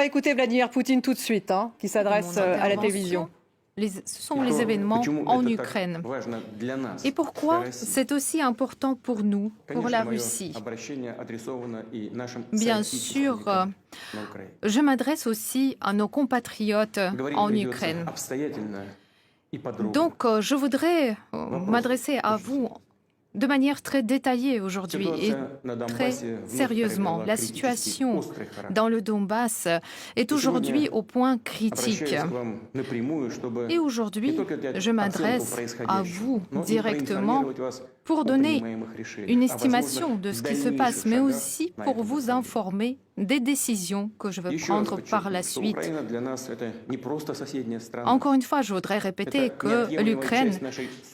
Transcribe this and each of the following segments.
va écouter Vladimir Poutine tout de suite, qui s'adresse à la télévision. Ce sont les événements en Ukraine. Et pourquoi c'est aussi important pour nous, pour la Russie? Bien sûr, je m'adresse aussi à nos compatriotes en Ukraine. Donc, je voudrais m'adresser à vous de manière très détaillée aujourd'hui et très sérieusement. La situation dans le Donbass est aujourd'hui au point critique. Et aujourd'hui, je m'adresse à vous directement pour donner une estimation de ce qui se passe, mais aussi pour vous informer des décisions que je veux prendre par la suite. Encore une fois, je voudrais répéter que l'Ukraine,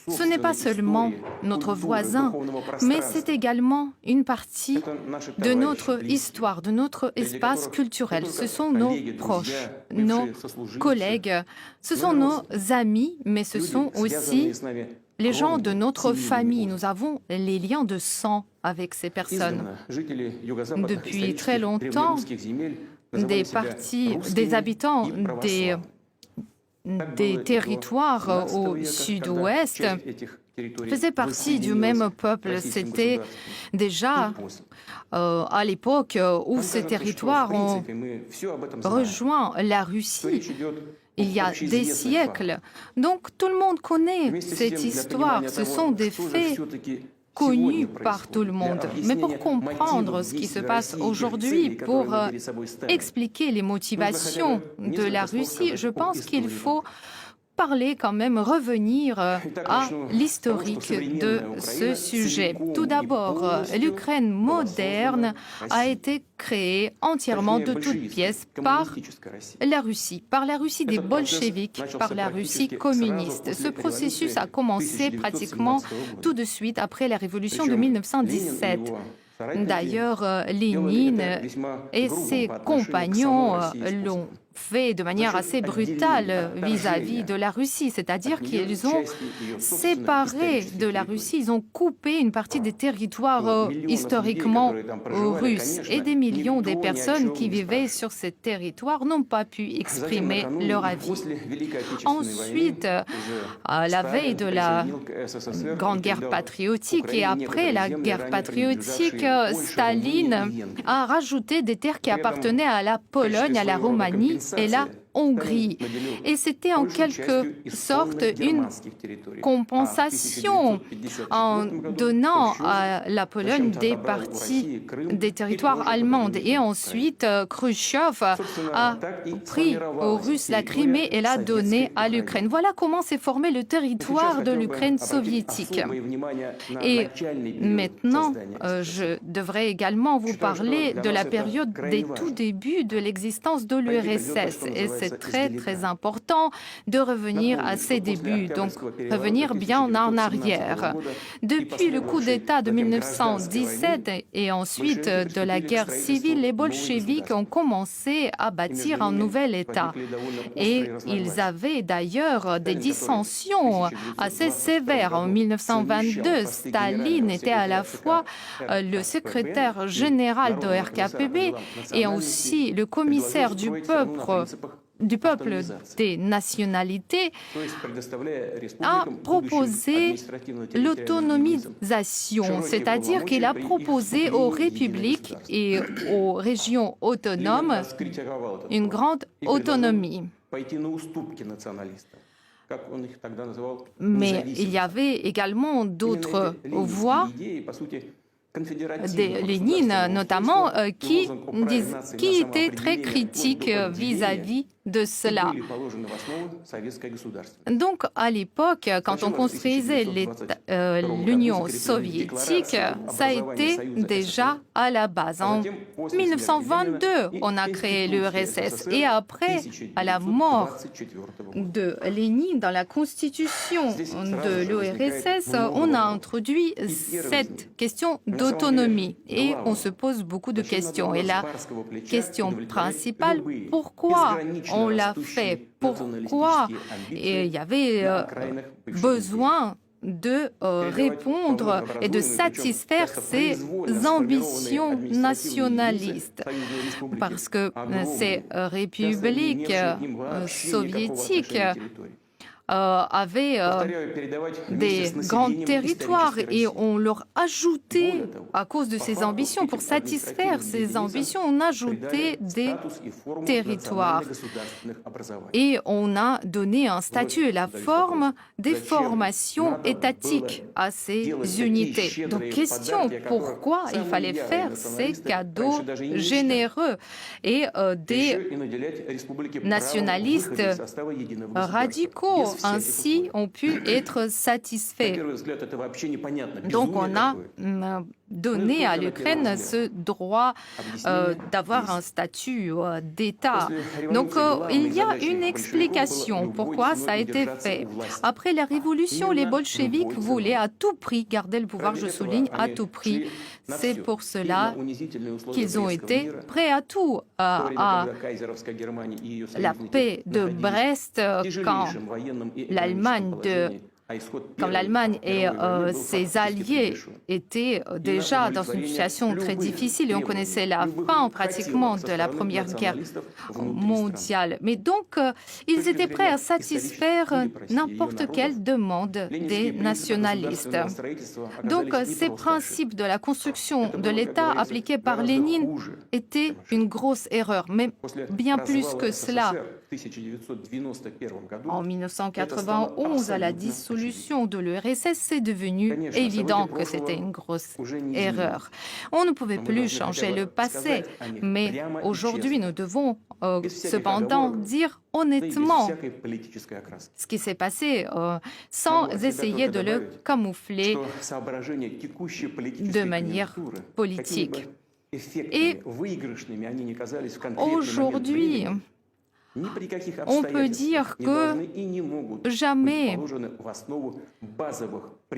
ce n'est pas seulement notre voisin, mais c'est également une partie de notre histoire, de notre espace culturel. Ce sont nos proches, nos collègues, ce sont nos amis, mais ce sont aussi les gens de notre famille. Nous avons les liens de sang avec ces personnes. Depuis très longtemps, des habitants des territoires au sud-ouest faisaient partie du même peuple. C'était déjà à l'époque où ces territoires ont rejoint la Russie. Il y a des siècles. Donc tout le monde connaît cette histoire. Ce sont des faits connus par tout le monde. Mais pour comprendre ce qui se passe aujourd'hui, pour expliquer les motivations de la Russie, je pense qu'il faut parler quand même, revenir à l'historique de ce sujet. Tout d'abord, l'Ukraine moderne a été créée entièrement de toutes pièces par la Russie des bolcheviks, par la Russie communiste. Ce processus a commencé pratiquement tout de suite après la révolution de 1917. D'ailleurs, Lénine et ses compagnons l'ont fait de manière assez brutale vis-à-vis de la Russie, c'est-à-dire qu'ils ont séparé de la Russie, ils ont coupé une partie des territoires historiquement russes et des millions de personnes qui vivaient sur ces territoires n'ont pas pu exprimer leur avis. Ensuite, à la veille de la Grande Guerre patriotique et après la guerre patriotique, Staline a rajouté des terres qui appartenaient à la Pologne, à la Roumanie et la Hongrie. Et c'était en quelque sorte une compensation en donnant à la Pologne des parties des territoires allemands. Et ensuite, Khrushchev a pris aux Russes la Crimée et l'a donnée à l'Ukraine. Voilà comment s'est formé le territoire de l'Ukraine soviétique. Et maintenant, je devrais également vous parler de la période des tout débuts de l'existence de l'URSS. Et c'est très, très important de revenir à ces débuts, donc revenir bien en arrière. Depuis le coup d'État de 1917 et ensuite de la guerre civile, les bolcheviks ont commencé à bâtir un nouvel État. Et ils avaient d'ailleurs des dissensions assez sévères. En 1922, Staline était à la fois le secrétaire général de RKPB et aussi le commissaire du peuple des nationalités, a proposé l'autonomisation, c'est-à-dire qu'il a proposé aux républiques et aux régions autonomes une grande autonomie. Mais il y avait également d'autres voix, Lénine notamment, qui étaient très critiques vis-à-vis de cela. Donc, à l'époque, quand on construisait l'Union soviétique, ça a été déjà à la base. En 1922, on a créé l'URSS. Et après, à la mort de Lénine, dans la constitution de l'URSS, on a introduit cette question d'autonomie. Et on se pose beaucoup de questions. Et la question principale, pourquoi on l'a fait? Pourquoi il y avait besoin de répondre et de satisfaire ces ambitions nationalistes. Parce que ces républiques soviétiques avaient des grands territoires et on leur ajoutait, à cause de ces ambitions, pour satisfaire ces ambitions, on ajoutait des territoires et on a donné un statut et la forme des formations étatiques à ces unités. Donc, question, pourquoi il fallait faire ces cadeaux généreux et des nationalistes radicaux ainsi ont pu être satisfaits. Donc on a donné à l'Ukraine ce droit d'avoir un statut d'État. Donc il y a une explication pourquoi ça a été fait. Après la Révolution, les bolcheviks voulaient à tout prix garder le pouvoir, je souligne, à tout prix. C'est pour cela qu'ils ont été prêts à tout. À la paix de Brest, quand l'Allemagne et ses alliés étaient déjà dans une situation très difficile et on connaissait la fin pratiquement de la Première Guerre mondiale. Mais donc, ils étaient prêts à satisfaire n'importe quelle demande des nationalistes. Donc, ces principes de la construction de l'État appliqués par Lénine étaient une grosse erreur, mais bien plus que cela. En 1991, à la dissolution de l'URSS, c'est devenu évident que c'était une grosse erreur. On ne pouvait plus changer le passé, mais aujourd'hui, nous devons cependant dire honnêtement ce qui s'est passé sans essayer de le camoufler de manière politique. Et aujourd'hui, on peut dire que jamais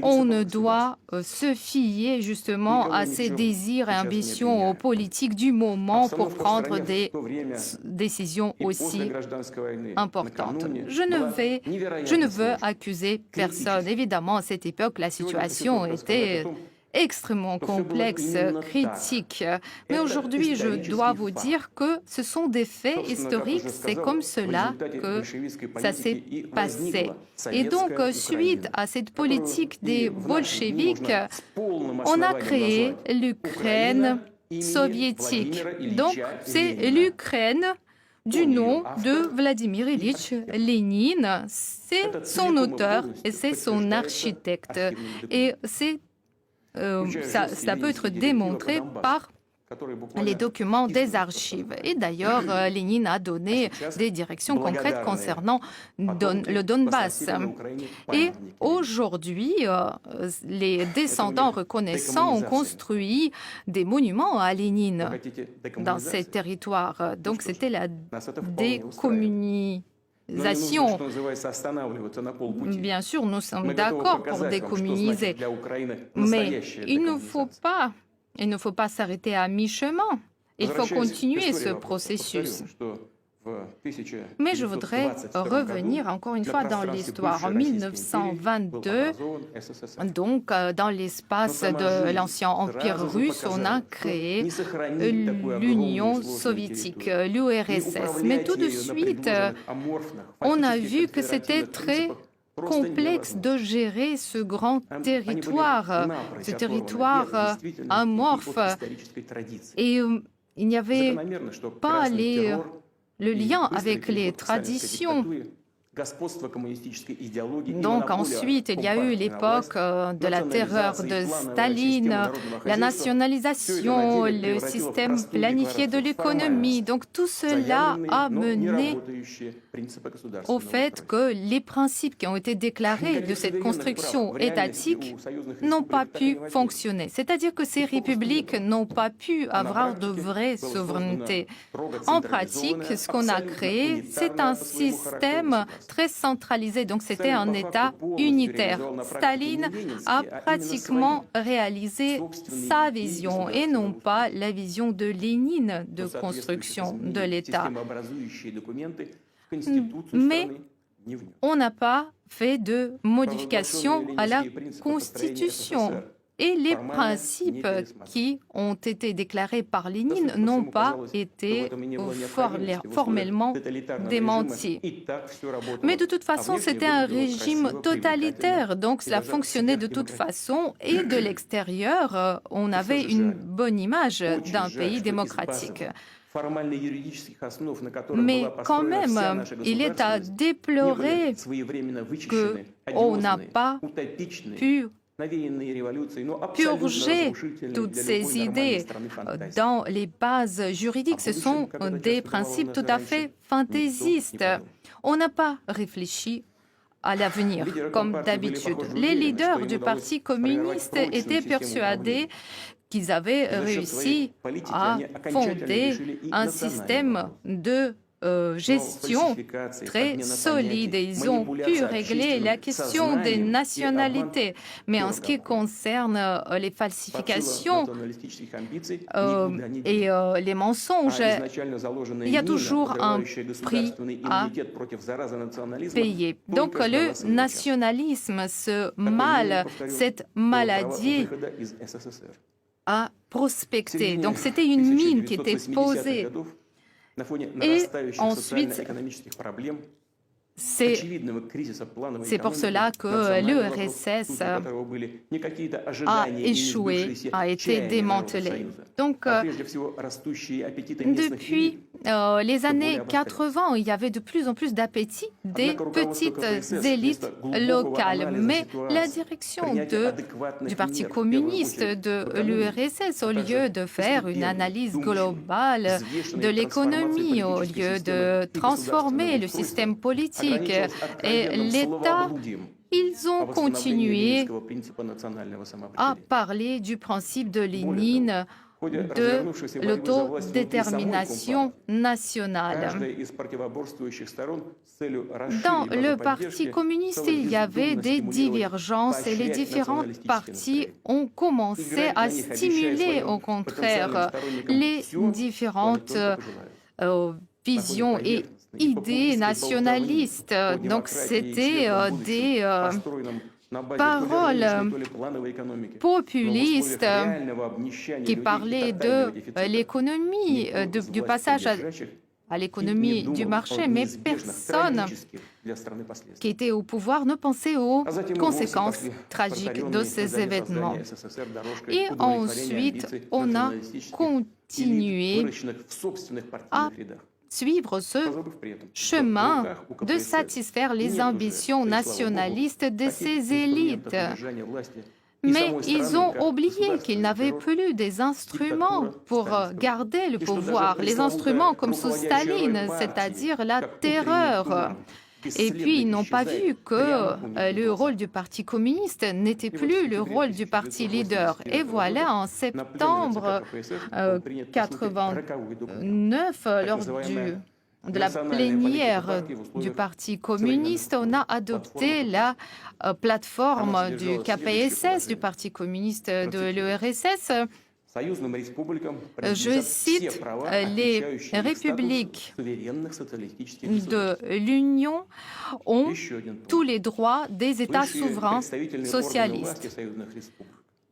on ne doit se fier justement à ces désirs et ambitions politiques du moment pour prendre des décisions aussi importantes. Je ne veux accuser personne. Évidemment, à cette époque, la situation était extrêmement complexe, critique. Mais aujourd'hui, je dois vous dire que ce sont des faits historiques, c'est comme cela que ça s'est passé. Et donc, suite à cette politique des bolcheviks, on a créé l'Ukraine soviétique. Donc, c'est l'Ukraine du nom de Vladimir Ilyich Lénine. C'est son auteur et c'est son architecte. Et c'est ça peut être démontré par les documents des archives. Et d'ailleurs, Lénine a donné des directions concrètes concernant le Donbass. Et aujourd'hui, les descendants reconnaissants ont construit des monuments à Lénine dans ces territoires. Donc c'était la décommunisation. Bien sûr, nous sommes d'accord pour décommuniser, mais il ne faut pas s'arrêter à mi-chemin. Il faut continuer ce processus. Mais je voudrais revenir encore une fois dans l'histoire. En 1922, donc dans l'espace de l'ancien empire russe, on a créé l'Union soviétique, l'URSS. Mais tout de suite, on a vu que c'était très complexe de gérer ce grand territoire, ce territoire amorphe. Et il n'y avait pas le lien avec les traditions. Donc ensuite, il y a eu l'époque de la terreur de Staline, la nationalisation, le système planifié de l'économie. Donc tout cela a mené au fait que les principes qui ont été déclarés de cette construction étatique n'ont pas pu fonctionner. C'est-à-dire que ces républiques n'ont pas pu avoir de vraie souveraineté. En pratique, ce qu'on a créé, c'est un système très centralisé, donc c'était un État unitaire. Staline a pratiquement réalisé sa vision et non pas la vision de Lénine de construction de l'État. Mais on n'a pas fait de modification à la Constitution. Et les principes qui ont été déclarés par Lénine n'ont pas été formellement démentis. Mais de toute façon, c'était un régime totalitaire, donc cela fonctionnait de toute façon. Et de l'extérieur, on avait une bonne image d'un pays démocratique. Mais quand même, il est à déplorer qu'on n'a pas pu purger toutes ces idées dans les bases juridiques. Ce sont des principes tout à fait fantaisistes. On n'a pas réfléchi à l'avenir, comme d'habitude. Les leaders du Parti communiste étaient persuadés qu'ils avaient réussi à fonder un système de gestion très solide. Ils ont pu régler la question des nationalités. Mais en ce qui concerne les falsifications et les mensonges, il y a toujours un prix à payer. Donc le nationalisme, ce mal, cette maladie a prospecté. Donc c'était une mine qui était posée. Et ensuite, c'est pour cela que l'URSS a échoué, a été démantelé. Donc, depuis les années 80, il y avait de plus en plus d'appétit des petites élites locales. Mais la direction du Parti communiste de l'URSS, au lieu de faire une analyse globale de l'économie, au lieu de transformer le système politique et l'État, ils ont continué à parler du principe de Lénine, de l'autodétermination nationale. Dans le Parti communiste, il y avait des divergences et les différents partis ont commencé à stimuler, au contraire, les différentes visions et idées nationalistes. Donc c'était des paroles populistes qui parlaient de l'économie, du passage à l'économie du marché, mais personne qui était au pouvoir ne pensait aux conséquences tragiques de ces événements. Et ensuite, on a continué à suivre ce chemin de satisfaire les ambitions nationalistes de ces élites. Mais ils ont oublié qu'ils n'avaient plus des instruments pour garder le pouvoir, les instruments comme sous Staline, c'est-à-dire la terreur. Et puis, ils n'ont pas vu que le rôle du Parti communiste n'était plus le rôle du parti leader. Et voilà, en septembre 1989, lors de la plénière du Parti communiste, on a adopté la plateforme du KPSS, du Parti communiste de l'URSS. Je cite, les républiques de l'Union ont tous les droits des États souverains socialistes.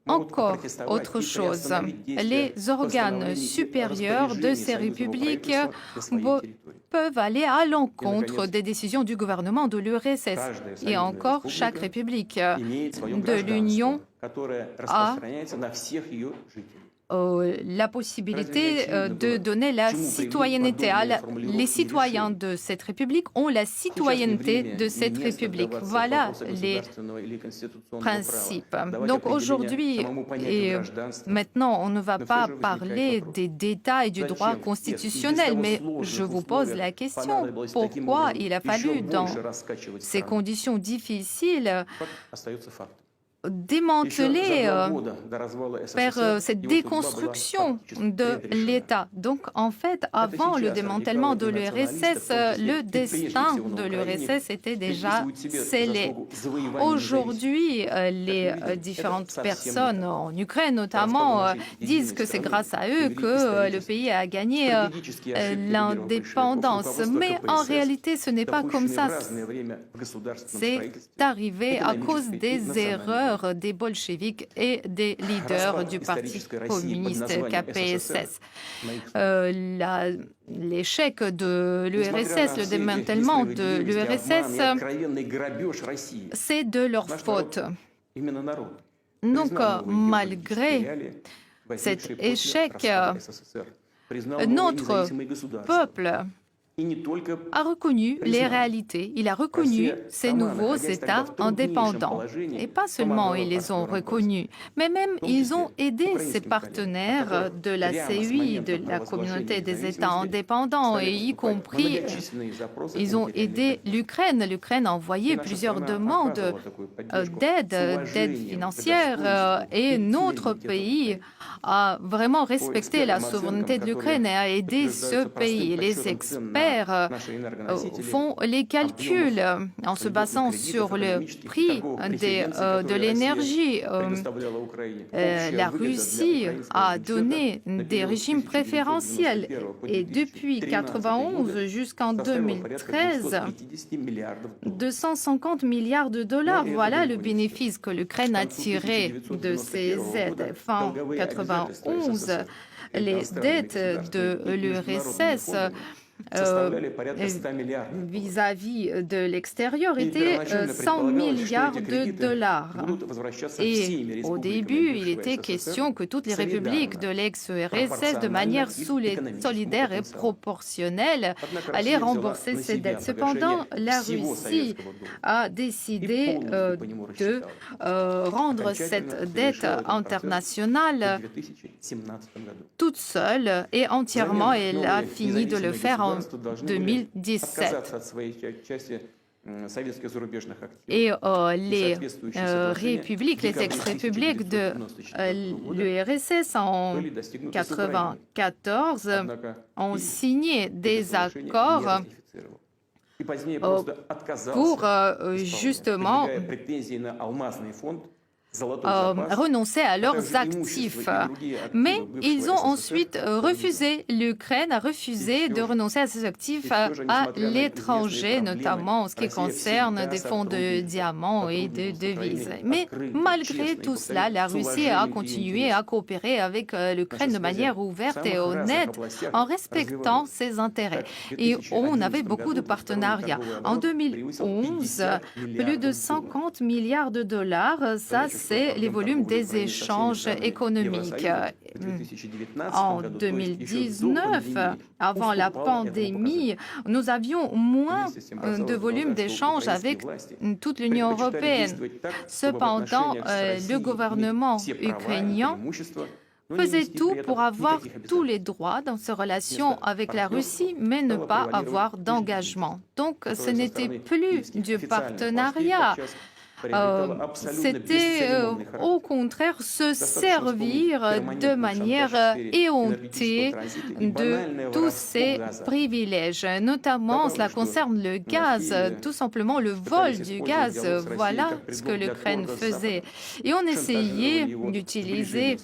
Encore autre chose, les organes supérieurs de ces républiques peuvent aller à l'encontre des décisions du gouvernement de l'URSS. Et encore, chaque république de l'Union a la possibilité de donner la citoyenneté. Les citoyens de cette République ont la citoyenneté de cette République. Voilà les principes. Donc aujourd'hui et maintenant, on ne va pas parler des détails du droit constitutionnel, mais je vous pose la question, pourquoi il a fallu, dans ces conditions difficiles, démantelé vers cette déconstruction de l'État. Donc, en fait, avant le démantèlement de l'URSS, le destin de l'URSS était déjà scellé. Aujourd'hui, les différentes personnes en Ukraine, notamment, disent que c'est grâce à eux que le pays a gagné l'indépendance. Mais en réalité, ce n'est pas comme ça. C'est arrivé à cause des erreurs des bolcheviks et des leaders du Parti communiste KPSS. L'échec de l'URSS, le démantèlement de l'URSS, c'est de leur faute. Donc, malgré cet échec, notre peuple a reconnu les réalités. Il a reconnu ces nouveaux États indépendants. Et pas seulement ils les ont reconnus, mais même ils ont aidé ces partenaires de la CEI, de la communauté des États indépendants, et y compris, ils ont aidé l'Ukraine. L'Ukraine a envoyé plusieurs demandes d'aide financière, et notre pays a vraiment respecté la souveraineté de l'Ukraine et a aidé ce pays. Les experts font les calculs en se basant sur le prix de l'énergie. La Russie a donné des régimes préférentiels et depuis 1991 jusqu'en 2013, 250 milliards de dollars. Voilà le bénéfice que l'Ukraine a tiré de ces aides. Fin 1991, les dettes de l'URSS vis-à-vis de l'extérieur était 100 milliards de dollars. Et au début, il était question que toutes les républiques de l'ex-URSS, de manière solidaire et proportionnelle, allaient rembourser ces dettes. Cependant, la Russie a décidé de rendre cette dette internationale toute seule et entièrement. Elle a fini de le faire en 2017. Et les républiques, les ex-républiques de l'URSS en 1994 ont signé des accords pour justement renoncer à leurs actifs. Mais ils ont ensuite refusé, l'Ukraine a refusé de renoncer à ses actifs à l'étranger, notamment en ce qui concerne des fonds de diamants et de devises. Mais malgré tout cela, la Russie a continué à coopérer avec l'Ukraine de manière ouverte et honnête, en respectant ses intérêts. Et on avait beaucoup de partenariats. En 2011, plus de 50 milliards de dollars, ça c'est les volumes des échanges économiques. En 2019, avant la pandémie, nous avions moins de volume d'échanges avec toute l'Union européenne. Cependant, le gouvernement ukrainien faisait tout pour avoir tous les droits dans ses relations avec la Russie, mais ne pas avoir d'engagement. Donc, ce n'était plus du partenariat. C'était au contraire se servir de manière éhontée de tous ces privilèges. Notamment, cela concerne le gaz, tout simplement le vol du gaz. Voilà ce que l'Ukraine faisait. Et on essayait d'utiliser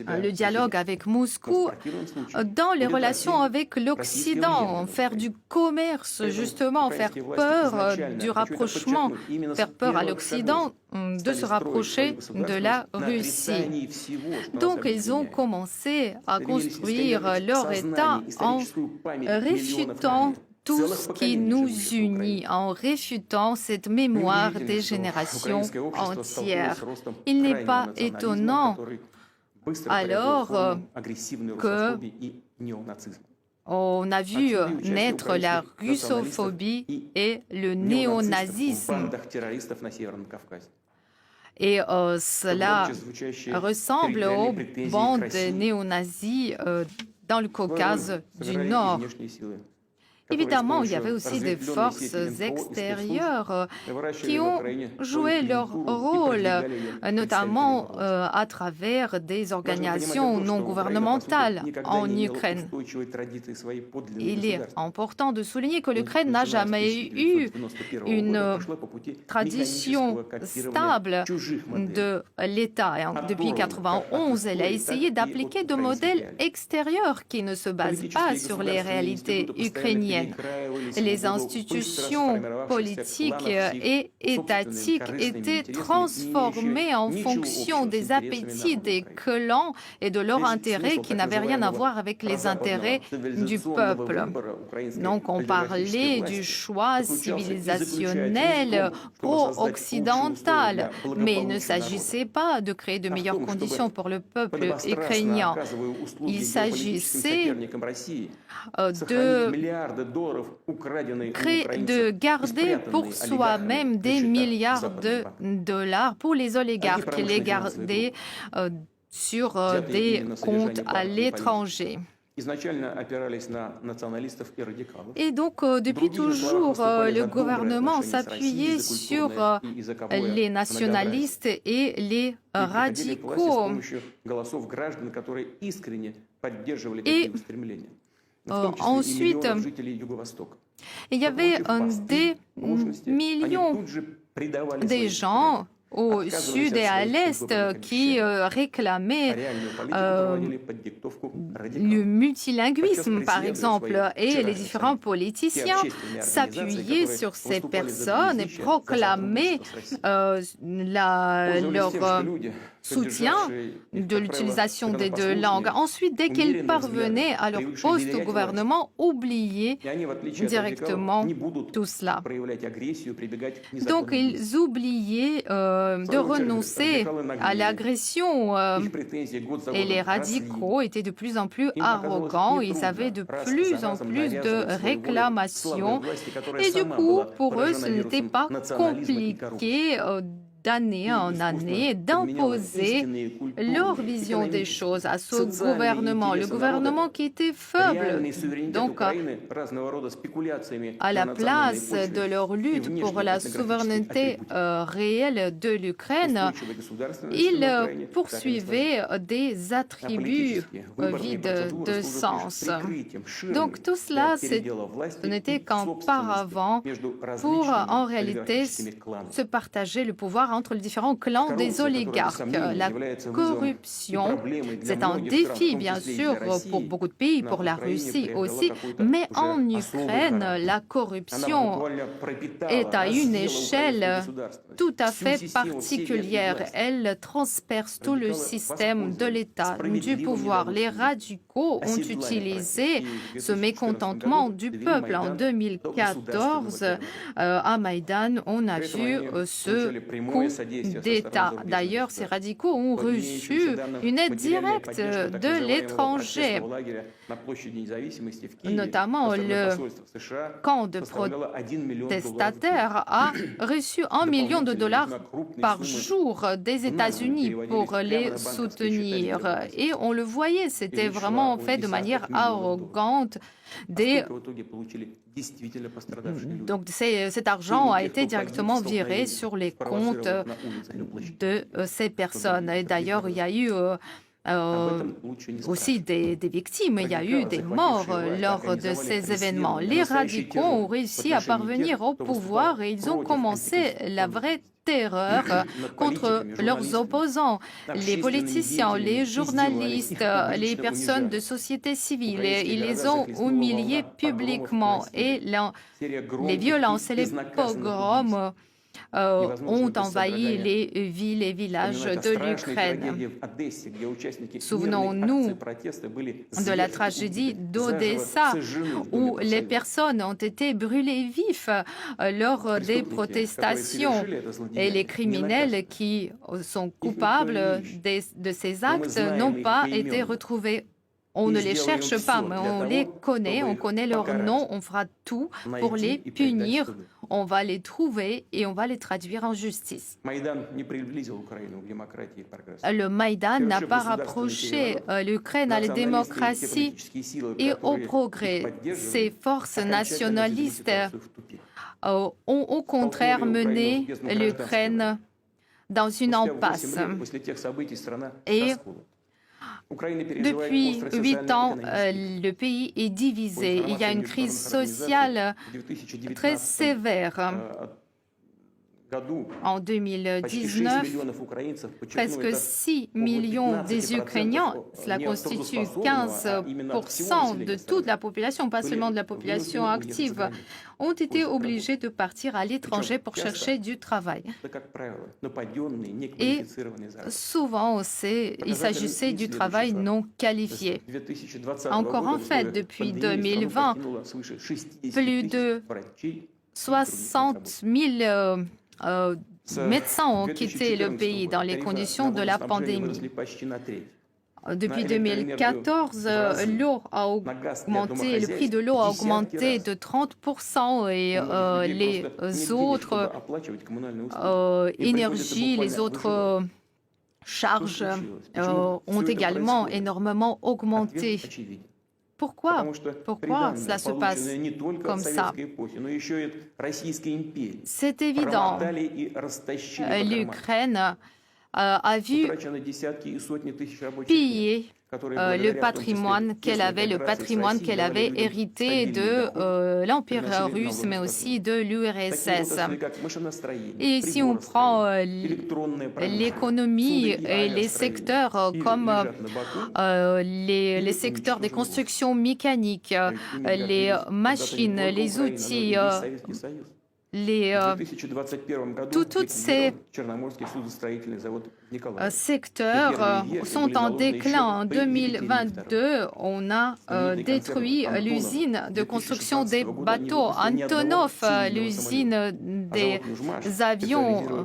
le dialogue avec Moscou dans les relations avec l'Occident, faire du commerce, justement, faire peur du rapprochement, faire peur à l'Occident de se rapprocher de la Russie. Donc, ils ont commencé à construire leur État en réfutant tout ce qui nous unit, en réfutant cette mémoire des générations entières. Il n'est pas étonnant alors qu'on a vu naître la russophobie et le néonazisme. Et cela ressemble aux bandes néo-nazis dans le Caucase du Nord. Évidemment, il y avait aussi des forces extérieures qui ont joué leur rôle, notamment à travers des organisations non gouvernementales en Ukraine. Il est important de souligner que l'Ukraine n'a jamais eu une tradition stable de l'État. Depuis 1991, elle a essayé d'appliquer des modèles extérieurs qui ne se basent pas sur les réalités ukrainiennes. Les institutions politiques et étatiques étaient transformées en fonction des appétits des clans et de leurs intérêts qui n'avaient rien à voir avec les intérêts du peuple. Donc on parlait du choix civilisationnel pro-occidental, mais il ne s'agissait pas de créer de meilleures conditions pour le peuple ukrainien. Il s'agissait de garder pour soi-même des milliards de dollars pour les oligarques, les garder sur des comptes à l'étranger. Et donc, depuis toujours, le gouvernement s'appuyait sur les nationalistes et les radicaux. Et ensuite, il y avait des millions de gens au sud et à l'est qui réclamaient le multilinguisme, par exemple, et les différents politiciens s'appuyaient sur ces personnes et proclamaient leur soutien de l'utilisation des deux langues. Ensuite, dès qu'ils parvenaient à leur poste au gouvernement, oubliaient directement tout cela. Donc, ils oubliaient de renoncer à l'agression et les radicaux étaient de plus en plus arrogants. Ils avaient de plus en plus de réclamations et du coup, pour eux, ce n'était pas compliqué d'année en année, d'imposer leur vision des choses à ce gouvernement, le gouvernement qui était faible. Donc, à la place de leur lutte pour la souveraineté réelle de l'Ukraine, ils poursuivaient des attributs vides de sens. Donc, tout cela, ce n'était qu'un paravent pour, en réalité, se partager le pouvoir entre les différents clans des oligarques. La corruption, c'est un défi, bien sûr, pour beaucoup de pays, pour la Russie aussi, mais en Ukraine, la corruption est à une échelle tout à fait particulière. Elle transperce tout le système de l'État, du pouvoir. Les radicaux ont utilisé ce mécontentement du peuple. En 2014, à Maïdan, on a vu ce coup d'État. D'ailleurs, ces radicaux ont reçu une aide directe de l'étranger. Notamment, le camp de protestataires a reçu $1 million par jour des États-Unis pour les soutenir. Et on le voyait, c'était vraiment fait de manière arrogante. Donc cet argent a été directement viré sur les comptes de ces personnes. Et d'ailleurs, il y a eu aussi des victimes, il y a eu des morts lors de ces événements. Les radicaux ont réussi à parvenir au pouvoir et ils ont commencé la vraie terreur contre leurs opposants, les politiciens, les journalistes, les personnes de société civile. Ils les ont humiliés publiquement et les violences et les pogroms ont envahi les villes et villages de l'Ukraine. Souvenons-nous de la tragédie d'Odessa, où les personnes ont été brûlées vifs lors des protestations. Et les criminels qui sont coupables de ces actes n'ont pas été retrouvés. On ne les cherche pas, mais on les connaît, on connaît leur nom, on fera tout pour les punir, on va les trouver et on va les traduire en justice. Le Maïdan n'a pas rapproché l'Ukraine à la démocratie et au progrès. Ces forces nationalistes ont au contraire mené l'Ukraine dans une impasse. Et depuis 8 ans, le pays est divisé. Il y a une crise sociale très sévère. En 2019, presque 6 millions des Ukrainiens, cela constitue 15% de toute la population, pas seulement de la population active, ont été obligés de partir à l'étranger pour chercher du travail. Et souvent, il s'agissait du travail non qualifié. Encore en fait, depuis 2020, plus de 60 000 médecins ont quitté le pays dans les conditions de la pandémie. Depuis 2014, l'eau a augmenté, le prix de l'eau a augmenté de 30% et les autres énergies, les autres charges ont également énormément augmenté. Pourquoi cela se passe comme ça? C'est évident. L'Ukraine a vu piller le patrimoine qu'elle avait hérité de l'Empire russe, mais aussi de l'URSS. Et si on prend l'économie et les secteurs comme les secteurs des constructions mécaniques, les machines, les outils, tous ces secteurs sont en déclin. En 2022, on a détruit l'usine de construction des bateaux Antonov. L'usine des avions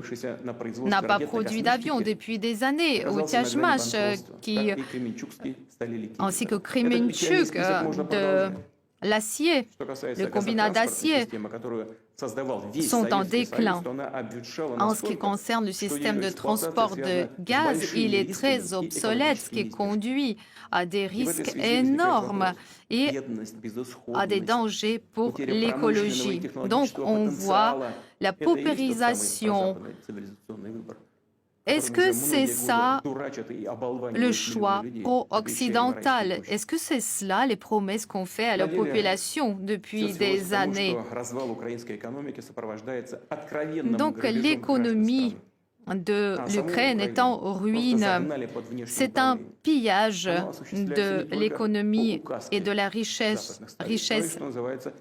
n'a pas produit d'avions depuis des années. Ou Tiajmash, ainsi que Kremenchuk de l'acier, le combinat d'acier, sont en déclin. En ce qui concerne le système de transport de gaz, il est très obsolète, ce qui conduit à des risques énormes et à des dangers pour l'écologie. Donc, on voit la paupérisation. Est-ce que c'est ça le choix pro-occidental? Est-ce que c'est cela les promesses qu'on fait à la population depuis des années? Donc l'économie de l'Ukraine est en ruine. C'est un pillage de l'économie et de la richesse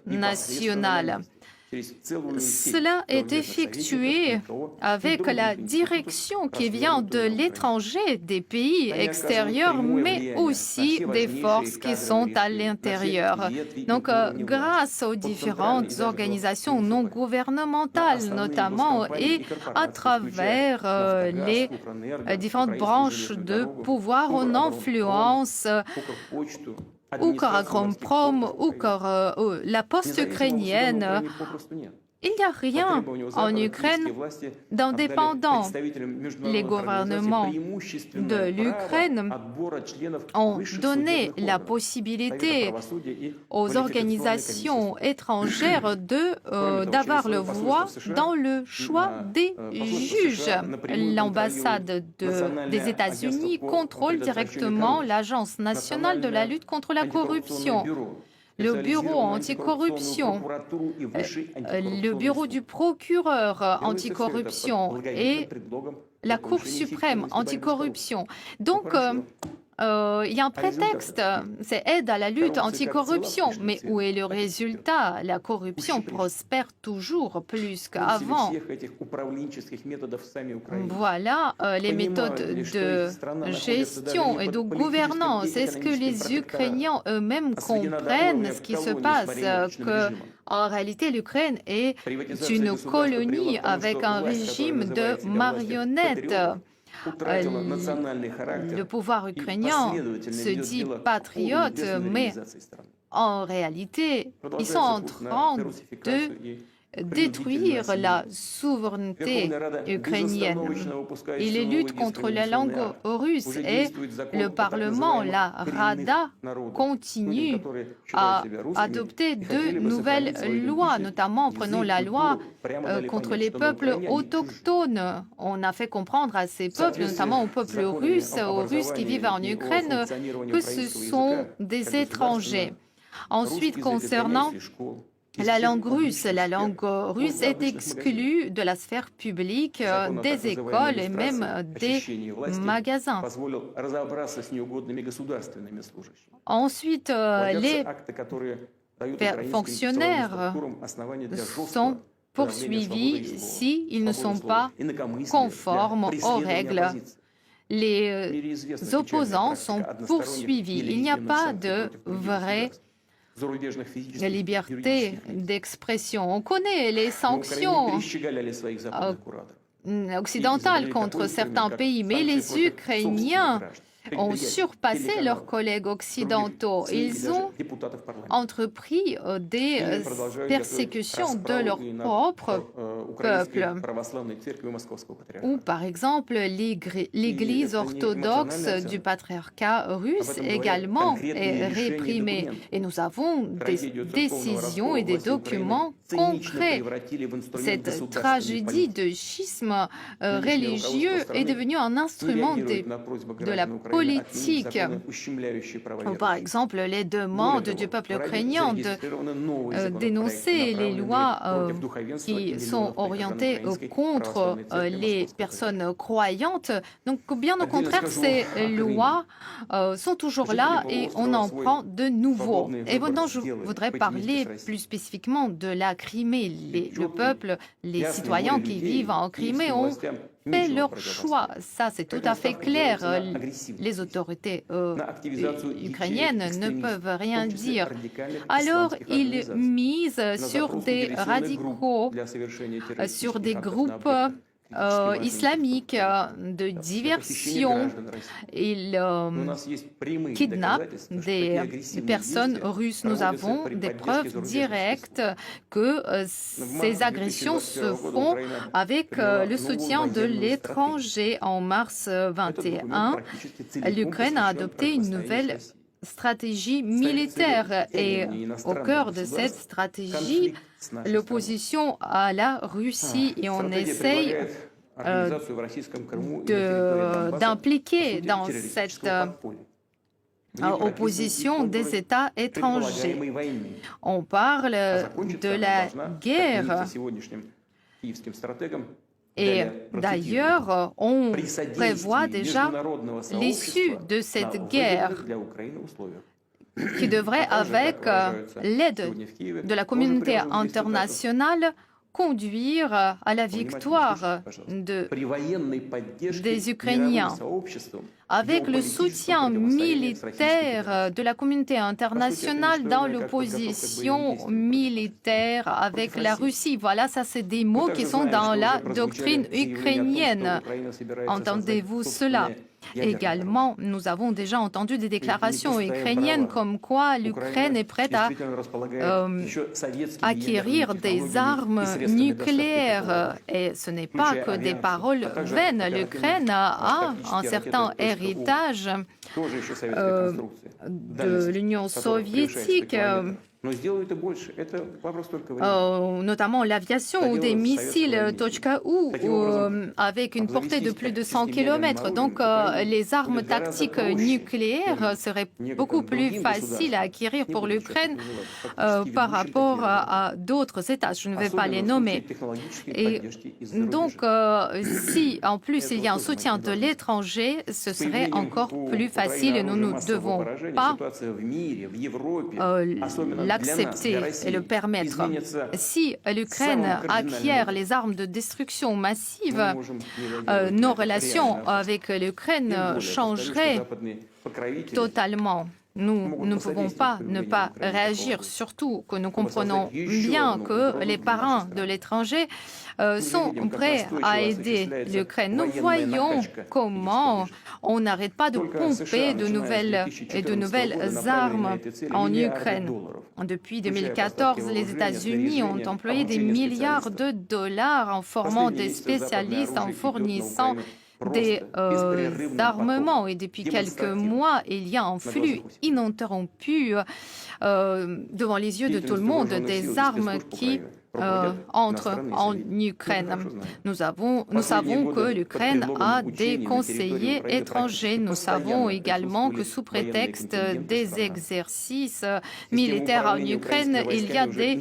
nationale. Cela est effectué avec la direction qui vient de l'étranger, des pays extérieurs, mais aussi des forces qui sont à l'intérieur. Donc, grâce aux différentes organisations non gouvernementales, notamment, et à travers les différentes branches de pouvoir, on influence Ukragronprom, la poste ukrainienne. Il n'y a rien en Ukraine d'indépendant. Les gouvernements de l'Ukraine ont donné la possibilité aux organisations étrangères d'avoir le voix dans le choix des juges. L'ambassade des États-Unis contrôle directement l'Agence nationale de la lutte contre la corruption. Le bureau anticorruption, le bureau du procureur anticorruption et la Cour suprême anticorruption. Donc, il y a un prétexte, c'est aide à la lutte anticorruption. Mais où est le résultat? La corruption prospère toujours plus qu'avant. Voilà les méthodes de gestion et de gouvernance. Est-ce que les Ukrainiens eux-mêmes comprennent ce qui se passe? En réalité, l'Ukraine est une colonie avec un régime de marionnettes. le pouvoir ukrainien se dit patriote, mais en réalité, ils sont en train de détruire la souveraineté ukrainienne. Ils luttent contre la langue russe et le Parlement, la Rada, continue à adopter de nouvelles lois, notamment prenons la loi contre les peuples autochtones. On a fait comprendre à ces peuples, notamment aux peuples russes, aux Russes qui vivent en Ukraine, que ce sont des étrangers. Ensuite, concernant la langue russe est exclue de la sphère publique, des écoles et même des magasins. Ensuite, les fonctionnaires sont poursuivis s'ils ne sont pas conformes aux règles. Les opposants sont poursuivis. Il n'y a pas de vraie liberté d'expression. On connaît les sanctions occidentales contre certains pays, mais les Ukrainiens ont surpassé leurs collègues occidentaux. Ils ont entrepris des persécutions de leur propre peuple. Ou par exemple, l'Église orthodoxe du patriarcat russe également est réprimée. Et nous avons des décisions et des documents concrets. Cette tragédie de schisme religieux est devenue un instrument de la politique. Par exemple, les demandes du peuple ukrainien de dénoncer les lois qui sont orientées contre les personnes croyantes. Donc, bien au contraire, ces lois sont toujours là et on en prend de nouveaux. Et maintenant, je voudrais parler plus spécifiquement de la Crimée. Le peuple, les citoyens qui vivent en Crimée ont fait leur choix. Ça, c'est tout à fait clair. Les autorités ukrainiennes ne peuvent rien dire. Alors, ils misent sur des radicaux, sur des groupes islamiques de diversion. Ils kidnappent des personnes russes. Nous avons des preuves directes que ces agressions se font avec le soutien de l'étranger. En mars 2021, l'Ukraine a adopté une nouvelle stratégie militaire et au cœur de cette stratégie, l'opposition à la Russie et on essaye d'impliquer dans cette opposition des États étrangers. On parle de la guerre. Et d'ailleurs, on prévoit déjà l'issue de cette guerre qui devrait, avec l'aide de la communauté internationale, conduire à la victoire des Ukrainiens. Avec le soutien militaire de la communauté internationale dans l'opposition militaire avec la Russie. Voilà, ça c'est des mots qui sont dans la doctrine ukrainienne. Entendez-vous cela? Également, nous avons déjà entendu des déclarations ukrainiennes comme quoi l'Ukraine est prête à acquérir des armes nucléaires. Et ce n'est pas que des paroles vaines. L'Ukraine a un certain héritage de l'Union soviétique. Notamment l'aviation ou des missiles .U avec une portée de plus de 100 km. Donc les armes tactiques nucléaires seraient beaucoup plus faciles à acquérir pour l'Ukraine par rapport à d'autres États. Je ne vais pas les nommer. Et donc si en plus il y a un soutien de l'étranger, ce serait encore plus facile. Nous ne devons pas l'accepter et le permettre. Si l'Ukraine acquiert les armes de destruction massive, nos relations avec l'Ukraine changeraient totalement. nous ne pouvons pas ne pas réagir, surtout que nous comprenons bien que les parrains de l'étranger sont prêts à aider l'Ukraine. Nous voyons comment on n'arrête pas de pomper de nouvelles armes en Ukraine. Depuis 2014, les États-Unis ont employé des milliards de dollars en formant des spécialistes, en fournissant des armements. Et depuis quelques mois, il y a un flux ininterrompu devant les yeux de tout le monde des armes qui entrent en Ukraine. Nous savons que l'Ukraine a des conseillers étrangers. Nous savons également que sous prétexte des exercices militaires en Ukraine, il y a des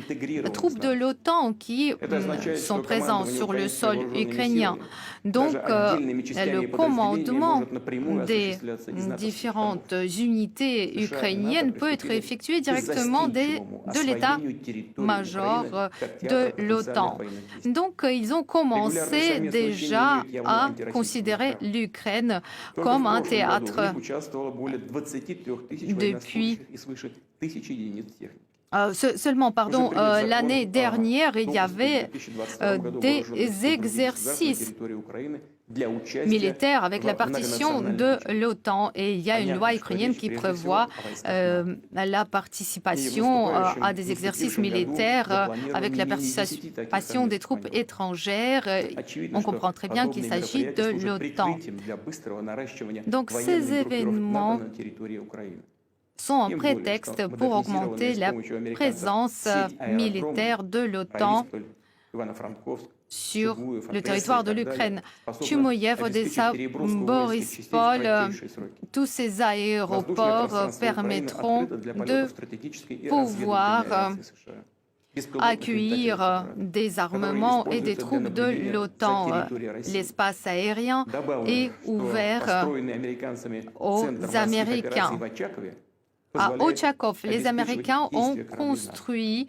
troupes de l'OTAN qui sont présents sur le sol ukrainien. Donc, le commandement des différentes unités ukrainiennes peut être effectué directement de l'état-major de l'OTAN. Donc, ils ont commencé déjà à considérer l'Ukraine comme un théâtre depuis l'année dernière, il y avait des exercices militaires avec la partition de l'OTAN et il y a une loi ukrainienne qui prévoit la participation à des exercices militaires avec la participation des troupes étrangères. On comprend très bien qu'il s'agit de l'OTAN. Donc ces événements sont un prétexte pour augmenter la présence militaire de l'OTAN sur le territoire de l'Ukraine. Chumoyev, Odessa, Borispol, tous ces aéroports permettront de pouvoir accueillir des armements et des troupes de l'OTAN. L'espace aérien est ouvert aux Américains. À Ochakov, les Américains ont construit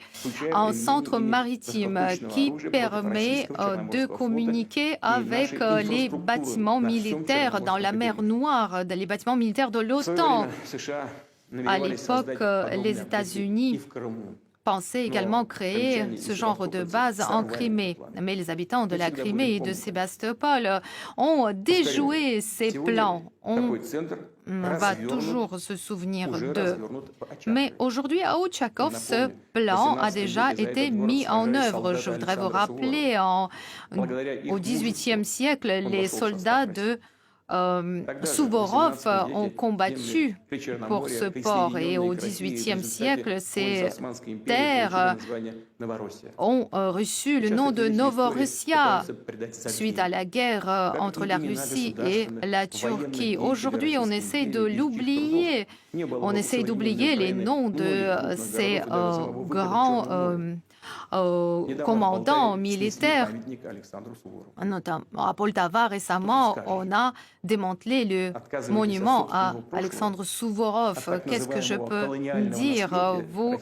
un centre maritime qui permet de communiquer avec les bâtiments militaires dans la mer Noire, les bâtiments militaires de l'OTAN. À l'époque, les États-Unis pensaient également créer ce genre de base en Crimée. Mais les habitants de la Crimée et de Sébastopol ont déjoué ces plans. On va toujours se souvenir d'eux. Mais aujourd'hui, à Ochakov, ce plan a déjà été mis en œuvre. Je voudrais vous rappeler, au XVIIIe siècle, les soldats de Souvorov ont combattu pour ce port et au XVIIIe siècle, ces terres ont reçu le nom de Novorossia suite à la guerre entre la Russie et la Turquie. Aujourd'hui, on essaie de l'oublier. On essaie d'oublier les noms de ces grands commandants militaires. Notamment à Poltava, récemment, on a démantelé le monument à Alexandre Souvorov. Qu'est-ce que je peux dire? Vous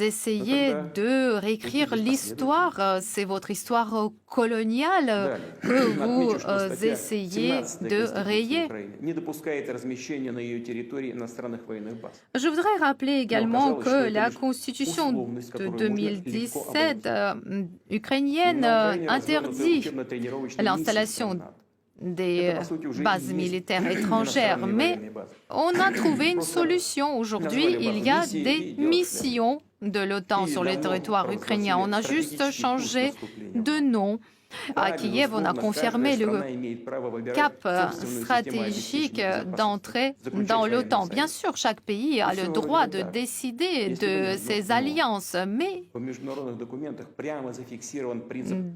essayez de réécrire l'histoire. C'est votre histoire coloniale que vous essayez de rayer. Je voudrais rappeler également que la Constitution de 2017 ukrainienne interdit l'installation des bases militaires étrangères, mais on a trouvé une solution. Aujourd'hui, il y a des missions de l'OTAN sur le territoire ukrainien. On a juste changé de nom. À Kiev, on a confirmé le cap stratégique d'entrée dans l'OTAN. Bien sûr, chaque pays a le droit de décider de ses alliances, mais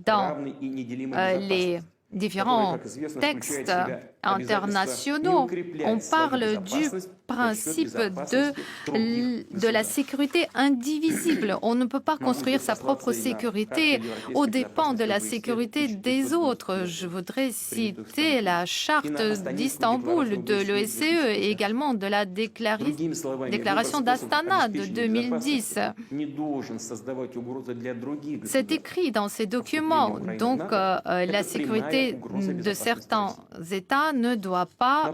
dans les différents textes internationaux, on parle du principe de la sécurité indivisible. On ne peut pas construire sa propre sécurité aux dépens de la sécurité des autres. Je voudrais citer la charte d'Istanbul de l'OSCE et également de la déclaration d'Astana de 2010. C'est écrit dans ces documents. Donc, la sécurité sécurité de certains États ne doit pas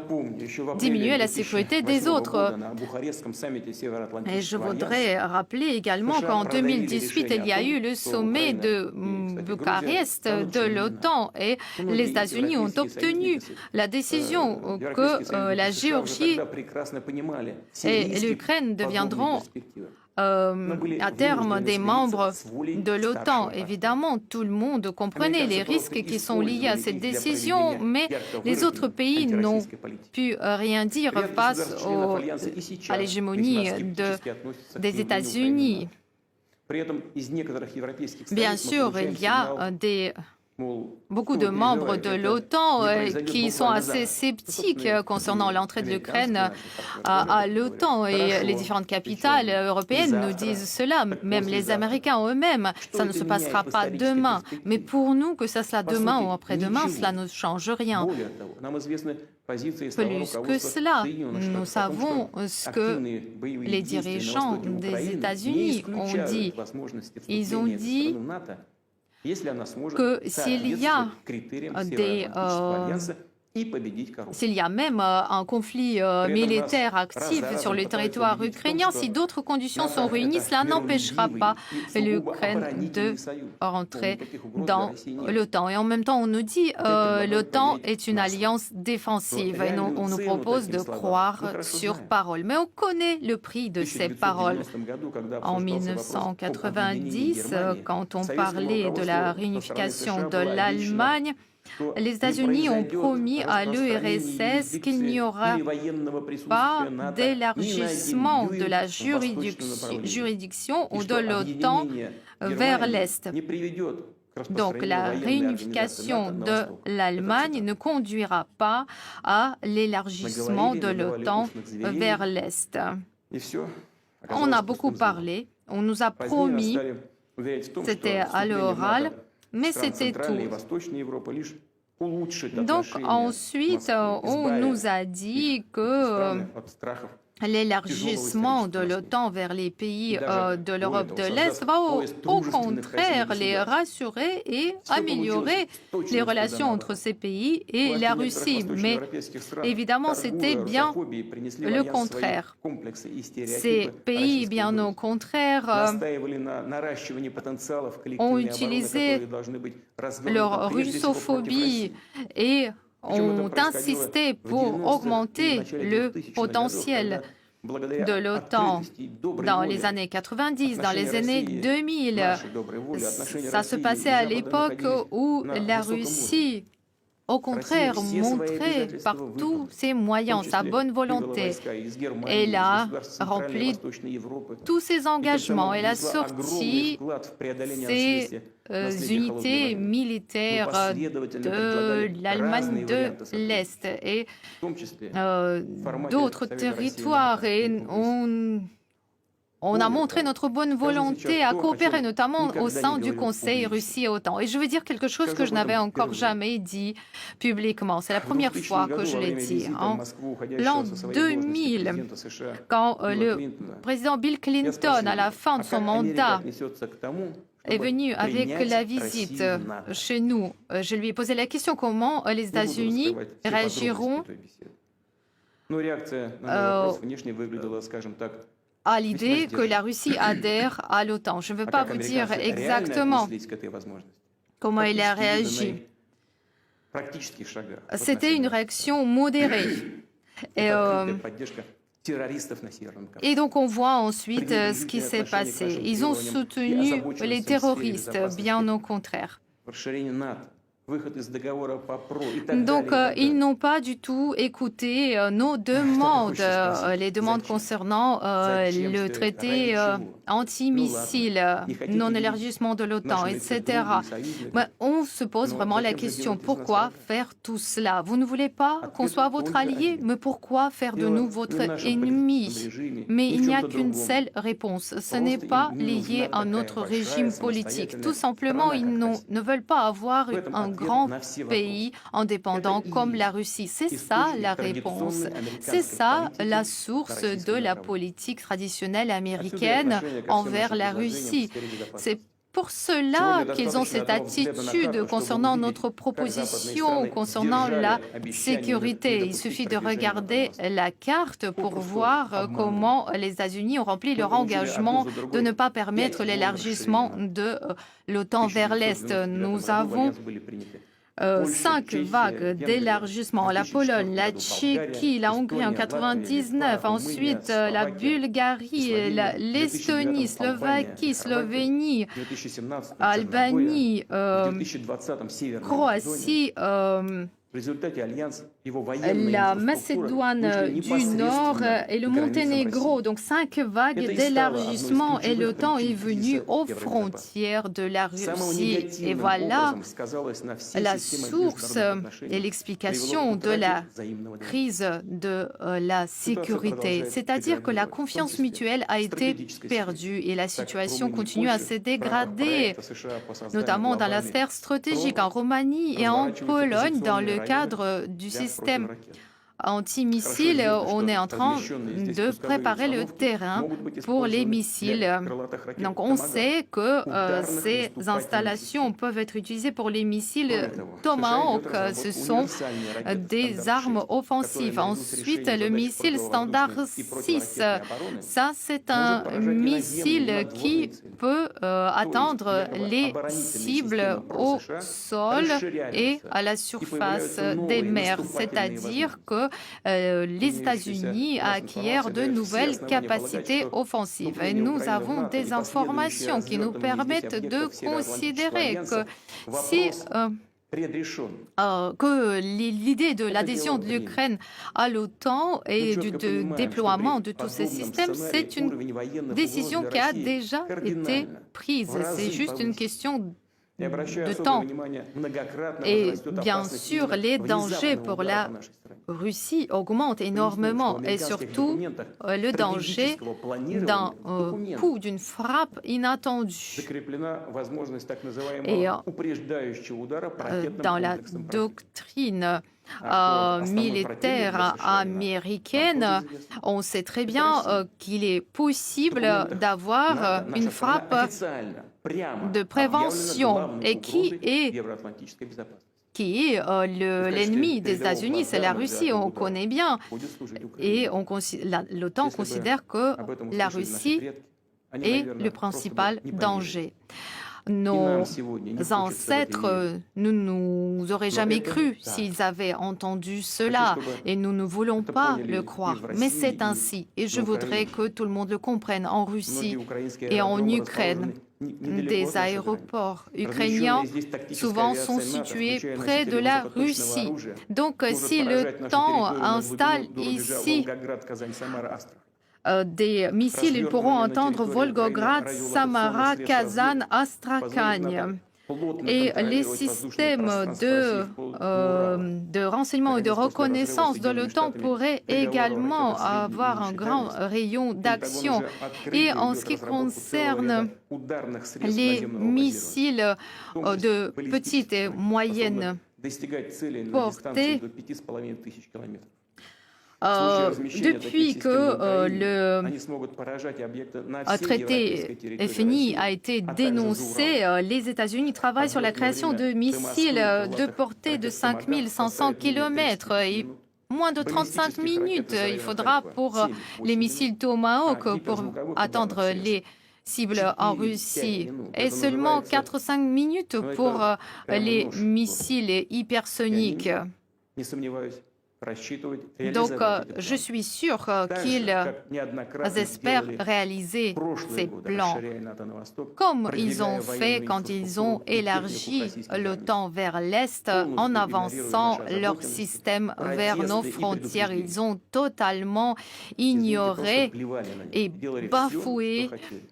diminuer la sécurité des autres. Et je voudrais rappeler également qu'en 2018, il y a eu le sommet de Bucarest de l'OTAN et les États-Unis ont obtenu la décision que la Géorgie et l'Ukraine deviendront à terme des membres de l'OTAN. Évidemment, tout le monde comprenait les risques qui sont liés à cette décision, mais les autres pays n'ont pu rien dire face à l'hégémonie des États-Unis. Bien sûr, il y a beaucoup de membres de l'OTAN qui sont assez sceptiques concernant l'entrée de l'Ukraine à l'OTAN et les différentes capitales européennes nous disent cela, même les Américains eux-mêmes. Ça ne se passera pas demain, mais pour nous, que ça soit demain ou après-demain, cela ne change rien. Plus que cela, nous savons ce que les dirigeants des États-Unis ont dit. Ils ont dit que s'il y a même un conflit militaire actif sur le territoire ukrainien, si d'autres conditions sont réunies, cela n'empêchera pas l'Ukraine de rentrer dans l'OTAN. Et en même temps, on nous dit que l'OTAN est une alliance défensive et on nous propose de croire sur parole. Mais on connaît le prix de ces paroles. En 1990, quand on parlait de la réunification de l'Allemagne, les États-Unis ont promis à l'URSS qu'il n'y aura pas d'élargissement de la juridiction ou de l'OTAN vers l'Est. Donc la réunification de l'Allemagne ne conduira pas à l'élargissement de l'OTAN vers l'Est. On a beaucoup parlé, on nous a promis, c'était à l'oral, mais c'était tout. Donc ensuite, on nous a dit que l'élargissement de l'OTAN vers les pays de l'Europe de l'Est va au contraire les rassurer et améliorer les relations entre ces pays et la Russie. Mais évidemment, c'était bien le contraire. Ces pays, bien au contraire, ont utilisé leur russophobie et ont insisté pour augmenter le potentiel de l'OTAN dans les années 90, dans les années 2000. Ça se passait à l'époque où la Russie, au contraire, montrait par tous ses moyens, sa bonne volonté. Elle a rempli tous ses engagements. Elle a sorti ses unités militaires de l'Allemagne de l'Est et d'autres territoires. Et on a montré notre bonne volonté à coopérer, notamment au sein du Conseil Russie-OTAN. Et je veux dire quelque chose que je n'avais encore jamais dit publiquement. C'est la première fois que je l'ai dit. En l'an 2000, quand le président Bill Clinton, à la fin de son mandat, est venu avec la visite chez nous, je lui ai posé la question comment les États-Unis réagiront à l'idée que la Russie adhère à l'OTAN. Je ne veux pas vous dire exactement comment il a réagi. C'était une réaction modérée. Et donc on voit ensuite ce qui s'est passé. Ils ont soutenu les terroristes, bien au contraire. Donc, ils n'ont pas du tout écouté nos demandes, les demandes concernant le traité anti-missile, non-élargissement de l'OTAN, etc. On se pose vraiment la question, pourquoi faire tout cela? Vous ne voulez pas qu'on soit votre allié, mais pourquoi faire de nous votre ennemi? Mais il n'y a qu'une seule réponse. Ce n'est pas lié à notre régime politique. Tout simplement, ils ne veulent pas avoir un grand pays indépendant comme la Russie. C'est ça la réponse. C'est ça la source de la politique traditionnelle américaine envers la Russie. C'est pour cela qu'ils ont cette attitude concernant notre proposition, concernant la sécurité. Il suffit de regarder la carte pour voir comment les États-Unis ont rempli leur engagement de ne pas permettre l'élargissement de l'OTAN vers l'Est. Nous avons 5 vagues d'élargissement. La Pologne, la Tchéquie, la Hongrie en 99, ensuite la Bulgarie, l'Estonie, Slovaquie, Slovénie, Albanie, Croatie, la Macédoine du Nord et le Monténégro. Donc 5 vagues d'élargissement et l'OTAN est venu aux frontières de la Russie. Et voilà la source et l'explication de la crise de la sécurité. C'est-à-dire que la confiance mutuelle a été perdue et la situation continue à se dégrader, notamment dans la sphère stratégique en Roumanie et en Pologne, dans le cadre du système antimissile, on est en train de préparer le terrain pour les missiles. Donc on sait que ces installations peuvent être utilisées pour les missiles Tomahawk. Ce sont des armes offensives. Ensuite, le missile Standard 6. Ça, c'est un missile qui peut atteindre les cibles au sol et à la surface des mers. C'est-à-dire que les États-Unis acquièrent de nouvelles capacités offensives. Et nous avons des informations qui nous permettent de considérer que si que l'idée de l'adhésion de l'Ukraine à l'OTAN et du déploiement de tous ces systèmes, c'est une décision qui a déjà été prise. C'est juste une question de temps. Et bien sûr, les dangers pour la Russie augmentent énormément et surtout le danger d'un coup, d'une frappe inattendue. Et dans la doctrine militaire américaine, on sait très bien qu'il est possible d'avoir une frappe de prévention. Et qui est l'ennemi des États-Unis? C'est la Russie, on connaît bien. Et l'OTAN considère que la Russie est le principal danger. Nos ancêtres ne nous auraient jamais cru s'ils avaient entendu cela et nous ne voulons pas le croire. Mais c'est ainsi et je voudrais que tout le monde le comprenne en Russie et en Ukraine. Des aéroports ukrainiens souvent sont situés près de la Russie. Donc si l'OTAN installe ici des missiles, ils pourront entendre Volgograd, Samara, Kazan, Astrakhan. Et les systèmes de renseignement et de reconnaissance de l'OTAN pourraient également avoir un grand rayon d'action. Et en ce qui concerne les missiles de petite et moyenne portée, depuis que le traité FNI a été dénoncé, les États-Unis travaillent sur la création de missiles de portée de 5500 km. Et moins de 35 minutes, il faudra pour les missiles Tomahawk pour atteindre les cibles en Russie et seulement 4-5 minutes pour les missiles hypersoniques. Donc, je suis sûr qu'ils espèrent réaliser ces plans, comme ils ont fait quand ils ont élargi l'OTAN vers l'Est en avançant leur système vers nos frontières. Ils ont totalement ignoré et bafoué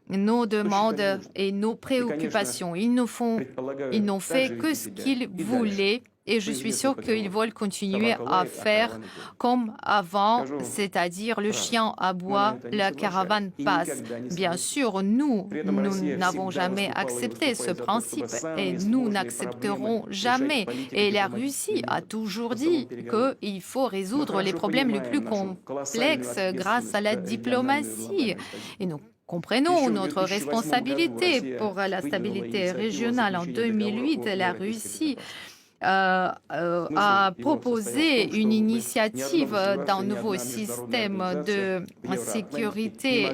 nos demandes et nos préoccupations. Ils n'ont fait que ce qu'ils voulaient. Et je suis sûre qu'ils veulent continuer à faire comme avant, c'est-à-dire le chien aboie, la caravane passe. Bien sûr, nous n'avons jamais accepté ce principe et nous n'accepterons jamais. Et la Russie a toujours dit qu'il faut résoudre les problèmes les plus complexes grâce à la diplomatie. Et nous comprenons notre responsabilité pour la stabilité régionale. En 2008, la Russie a proposé une initiative d'un nouveau système de sécurité.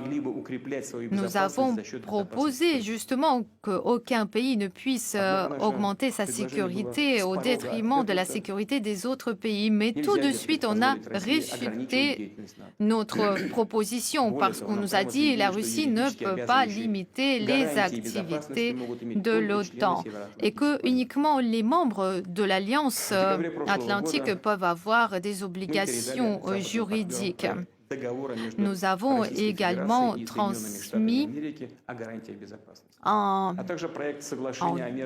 Nous avons proposé justement qu'aucun pays ne puisse augmenter sa sécurité au détriment de la sécurité des autres pays. Mais tout de suite, on a réfuté notre proposition parce qu'on nous a dit que la Russie ne peut pas limiter les activités de l'OTAN et que uniquement les membres de l'Alliance atlantique peuvent avoir des obligations juridiques. Nous avons également transmis en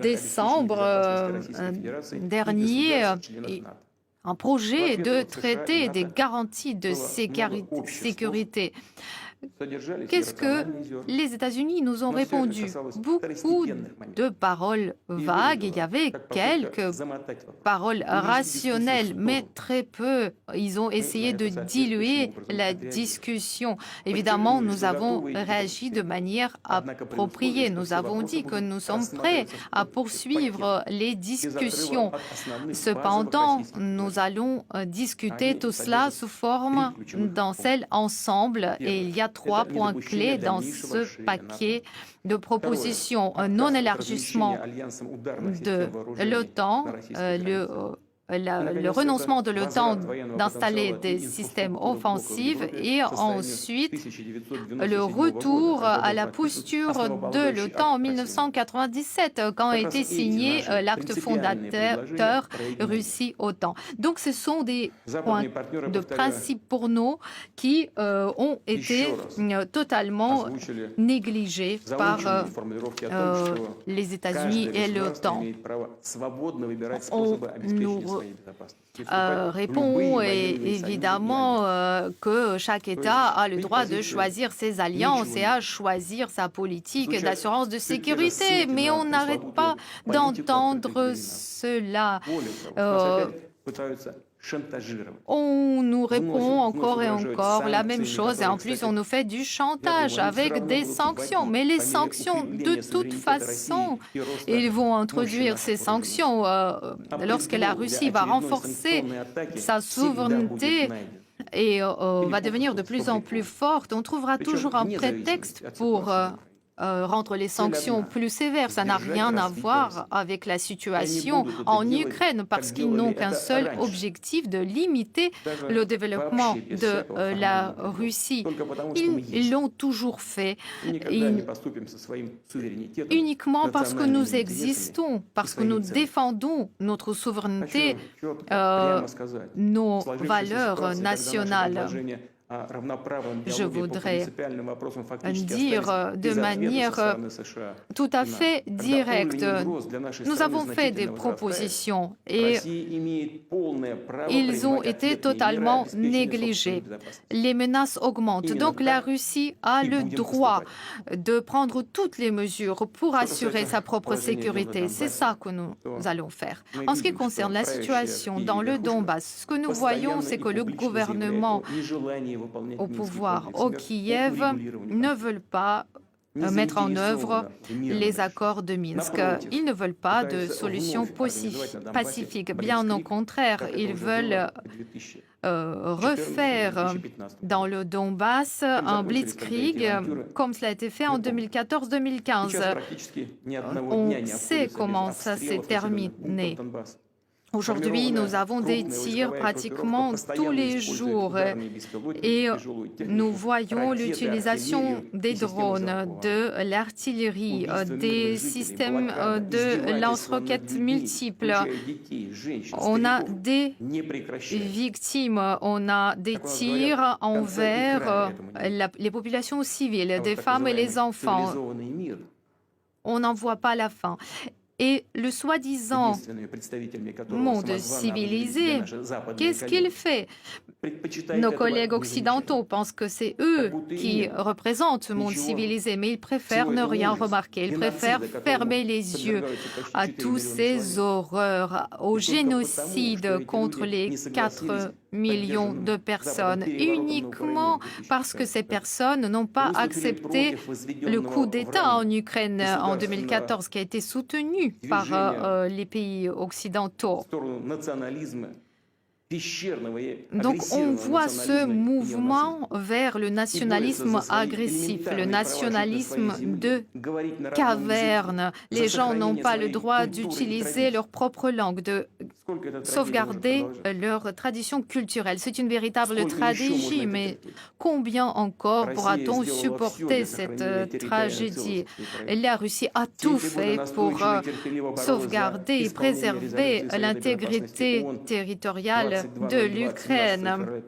décembre dernier un projet de traité des garanties de sécurité. Qu'est-ce que les États-Unis nous ont répondu? Beaucoup de paroles vagues. Il y avait quelques paroles rationnelles, mais très peu. Ils ont essayé de diluer la discussion. Évidemment, nous avons réagi de manière appropriée. Nous avons dit que nous sommes prêts à poursuivre les discussions. Cependant, nous allons discuter tout cela sous forme d'un seul ensemble et il y a 3 points clés dans ce paquet de propositions. Un non-élargissement de l'OTAN, le renoncement de l'OTAN d'installer des systèmes offensifs et ensuite le retour à la posture de l'OTAN en 1997 quand a été signé l'acte fondateur Russie-OTAN. Donc ce sont des points de principe pour nous qui ont été totalement négligés par les États-Unis et l'OTAN. On nous répond évidemment que chaque État a le droit de choisir ses alliances et à choisir sa politique d'assurance de sécurité, mais on n'arrête pas d'entendre cela. On nous répond encore et encore la même chose et en plus on nous fait du chantage avec des sanctions. Mais les sanctions, de toute façon, ils vont introduire ces sanctions lorsque la Russie va renforcer sa souveraineté et va devenir de plus en plus forte. On trouvera toujours un prétexte pour rendre les sanctions plus sévères. Ça n'a rien à voir avec la situation en Ukraine parce qu'ils n'ont qu'un seul objectif de limiter le développement de la Russie. Ils l'ont toujours fait uniquement parce que nous existons, parce que nous défendons notre souveraineté, nos valeurs nationales. Je voudrais dire de manière tout à fait directe, nous avons fait des propositions et ils ont été totalement négligées. Les menaces augmentent, donc la Russie a le droit de prendre toutes les mesures pour assurer sa propre sécurité. C'est ça que nous allons faire. En ce qui concerne la situation dans le Donbass, ce que nous voyons, c'est que le gouvernement au pouvoir au Kiev ne veulent pas mettre en œuvre les accords de Minsk. Ils ne veulent pas de solution pacifique. Bien au contraire, ils veulent refaire dans le Donbass un blitzkrieg comme cela a été fait en 2014-2015. On sait comment ça s'est terminé. Aujourd'hui, nous avons des tirs pratiquement tous les jours et nous voyons l'utilisation des drones, de l'artillerie, des systèmes de lance-roquettes multiples. On a des victimes, on a des tirs envers les populations civiles, des femmes et les enfants. On n'en voit pas la fin. Et le soi-disant monde civilisé, qu'est-ce qu'il fait? Nos collègues occidentaux pensent que c'est eux qui représentent le monde civilisé, mais ils préfèrent ne rien remarquer. Ils préfèrent fermer les yeux à tous ces horreurs, au génocide contre les 4 millions de personnes, uniquement parce que ces personnes n'ont pas accepté le coup d'État en Ukraine en 2014, qui a été soutenu par les pays occidentaux. Donc on voit ce mouvement vers le nationalisme agressif, le nationalisme de caverne. Les gens n'ont pas le droit d'utiliser leur propre langue, de sauvegarder leur tradition culturelle. C'est une véritable tragédie, mais combien encore pourra-t-on supporter cette tragédie? La Russie a tout fait pour sauvegarder et préserver l'intégrité territoriale de l'Ukraine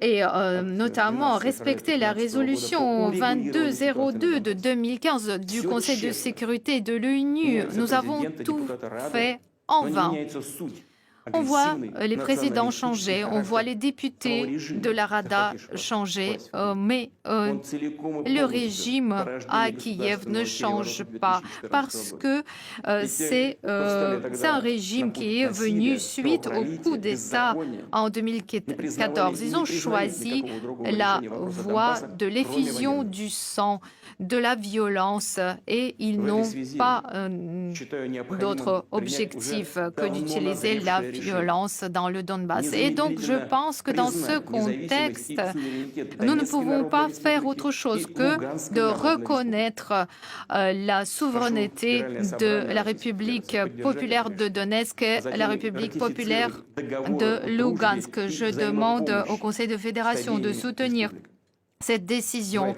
et notamment respecter la résolution 2202 de 2015 du Conseil de sécurité de l'ONU. Nous avons tout fait en vain. On voit les présidents changer, on voit les députés de la Rada changer, mais le régime à Kiev ne change pas parce que c'est un régime qui est venu suite au coup d'État en 2014. Ils ont choisi la voie de l'effusion du sang, de la violence et ils n'ont pas d'autre objectif que d'utiliser la violence dans le Donbass. Et donc, je pense que dans ce contexte, nous ne pouvons pas faire autre chose que de reconnaître la souveraineté de la République populaire de Donetsk et la République populaire de Lugansk. Je demande au Conseil de fédération de soutenir cette décision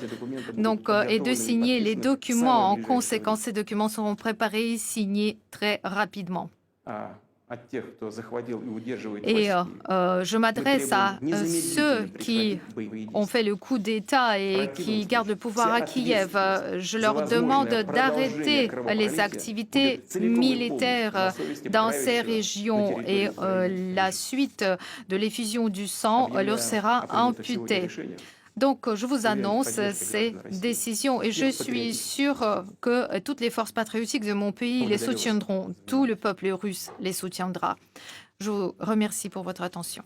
et de signer les documents. En conséquence, ces documents seront préparés et signés très rapidement. Et je m'adresse à ceux qui ont fait le coup d'État et qui gardent le pouvoir à Kiev. Je leur demande d'arrêter les activités militaires dans ces régions et la suite de l'effusion du sang leur sera imputée. Donc, je vous annonce ces décisions et je suis sûre que toutes les forces patriotiques de mon pays les soutiendront. Tout le peuple russe les soutiendra. Je vous remercie pour votre attention.